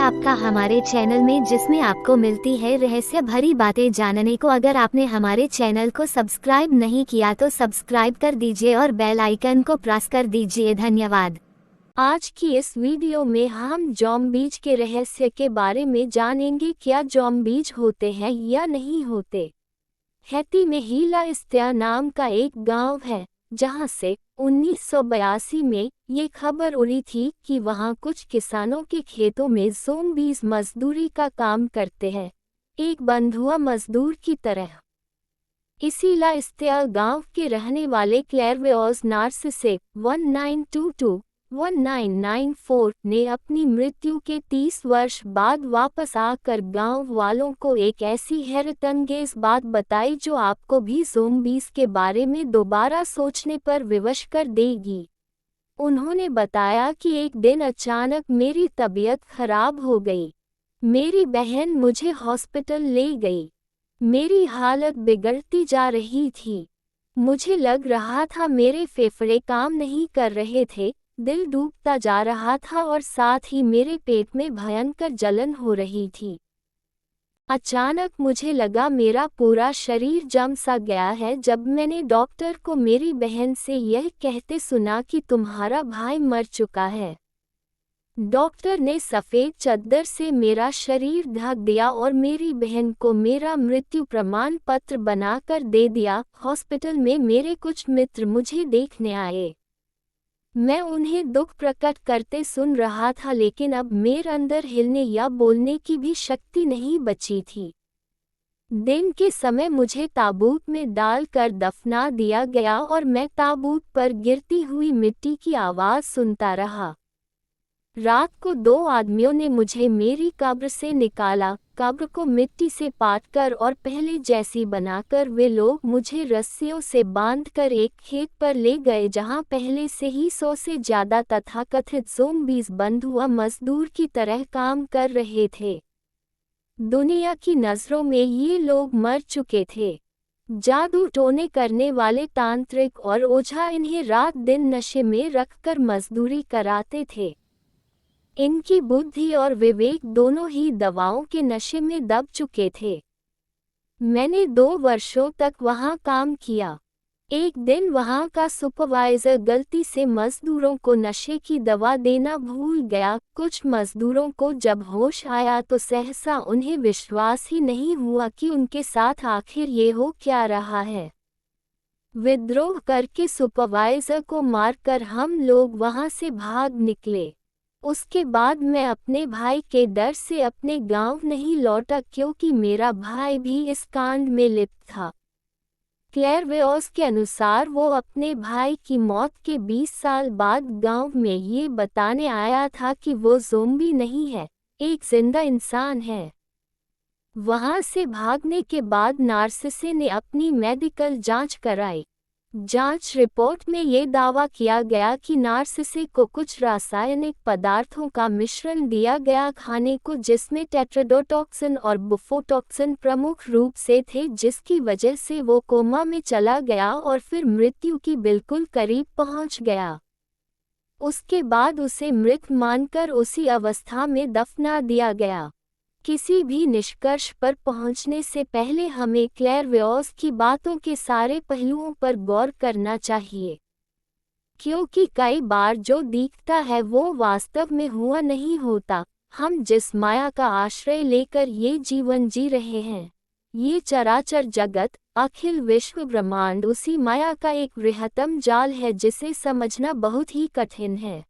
आपका हमारे चैनल में, जिसमें आपको मिलती है रहस्य भरी बातें जानने को। अगर आपने हमारे चैनल को सब्सक्राइब नहीं किया तो सब्सक्राइब कर दीजिए और बेल आइकन को प्रेस कर दीजिए। धन्यवाद। आज की इस वीडियो में हम ज़ॉम्बीज के रहस्य के बारे में जानेंगे। क्या ज़ॉम्बीज होते हैं या नहीं होते? हैती में हीलास्टिया नाम का एक गांव है, जहां से 1982 में ये खबर उड़ी थी कि वहां कुछ किसानों के खेतों में ज़ॉम्बीज मजदूरी का काम करते हैं, एक बंधुआ मजदूर की तरह। इस हीलास्टिया गांव के रहने वाले क्लेरवेओस नार्सिसिक 1922-1994 ने अपनी मृत्यु के 30 वर्ष बाद वापस आकर गांव वालों को एक ऐसी हैरतअंगेज बात बताई जो आपको भी ज़ॉम्बीज के बारे में दोबारा सोचने पर विवश कर देगी। उन्होंने बताया कि एक दिन अचानक मेरी तबीयत खराब हो गई। मेरी बहन मुझे हॉस्पिटल ले गई। मेरी हालत बिगड़ती जा रही थी। मुझे लग रहा था मेरे फेफड़े काम नहीं कर रहे थे, दिल डूबता जा रहा था और साथ ही मेरे पेट में भयंकर जलन हो रही थी। अचानक मुझे लगा मेरा पूरा शरीर जम सा गया है। जब मैंने डॉक्टर को मेरी बहन से यह कहते सुना कि तुम्हारा भाई मर चुका है, डॉक्टर ने सफ़ेद चादर से मेरा शरीर ढक दिया और मेरी बहन को मेरा मृत्यु प्रमाण पत्र बनाकर दे दिया। हॉस्पिटल में मेरे कुछ मित्र मुझे देखने आए। मैं उन्हें दुख प्रकट करते सुन रहा था, लेकिन अब मेरे अंदर हिलने या बोलने की भी शक्ति नहीं बची थी। दिन के समय मुझे ताबूत में डालकर दफना दिया गया और मैं ताबूत पर गिरती हुई मिट्टी की आवाज़ सुनता रहा। रात को 2 आदमियों ने मुझे मेरी कब्र से निकाला। कब्र को मिट्टी से पाटकर और पहले जैसी बनाकर वे लोग मुझे रस्सियों से बांधकर एक खेत पर ले गए, जहां पहले से ही 100 से ज़्यादा तथाकथित ज़ॉम्बीज बंधुआ मजदूर की तरह काम कर रहे थे। दुनिया की नज़रों में ये लोग मर चुके थे। जादू टोने करने वाले तांत्रिक और ओझा इन्हें रात दिन नशे में रखकर मजदूरी कराते थे। इनकी बुद्धि और विवेक दोनों ही दवाओं के नशे में दब चुके थे। मैंने 2 वर्षों तक वहां काम किया। एक दिन वहां का सुपरवाइजर गलती से मजदूरों को नशे की दवा देना भूल गया। कुछ मजदूरों को जब होश आया तो सहसा उन्हें विश्वास ही नहीं हुआ कि उनके साथ आखिर ये हो क्या रहा है। विद्रोह करके सुपरवाइजर को मारकर हम लोग वहां से भाग निकले। उसके बाद मैं अपने भाई के डर से अपने गांव नहीं लौटा, क्योंकि मेरा भाई भी इस कांड में लिप्त था। क्लेरवेओस के अनुसार वो अपने भाई की मौत के 20 साल बाद गांव में ये बताने आया था कि वो ज़ॉम्बी नहीं है, एक जिंदा इंसान है। वहां से भागने के बाद नार्सिसे ने अपनी मेडिकल जांच कराई। जांच रिपोर्ट में ये दावा किया गया कि नार्सिसे को कुछ रासायनिक पदार्थों का मिश्रण दिया गया खाने को, जिसमें टेट्राडोटॉक्सिन और बुफोटॉक्सिन प्रमुख रूप से थे, जिसकी वजह से वो कोमा में चला गया और फिर मृत्यु की बिल्कुल करीब पहुंच गया। उसके बाद उसे मृत मानकर उसी अवस्था में दफना दिया गया। किसी भी निष्कर्ष पर पहुंचने से पहले हमें क्लेरवेओस की बातों के सारे पहलुओं पर गौर करना चाहिए, क्योंकि कई बार जो दिखता है वो वास्तव में हुआ नहीं होता। हम जिस माया का आश्रय लेकर ये जीवन जी रहे हैं, ये चराचर जगत, अखिल विश्व ब्रह्मांड, उसी माया का एक वृहत्तम जाल है जिसे समझना बहुत ही कठिन है।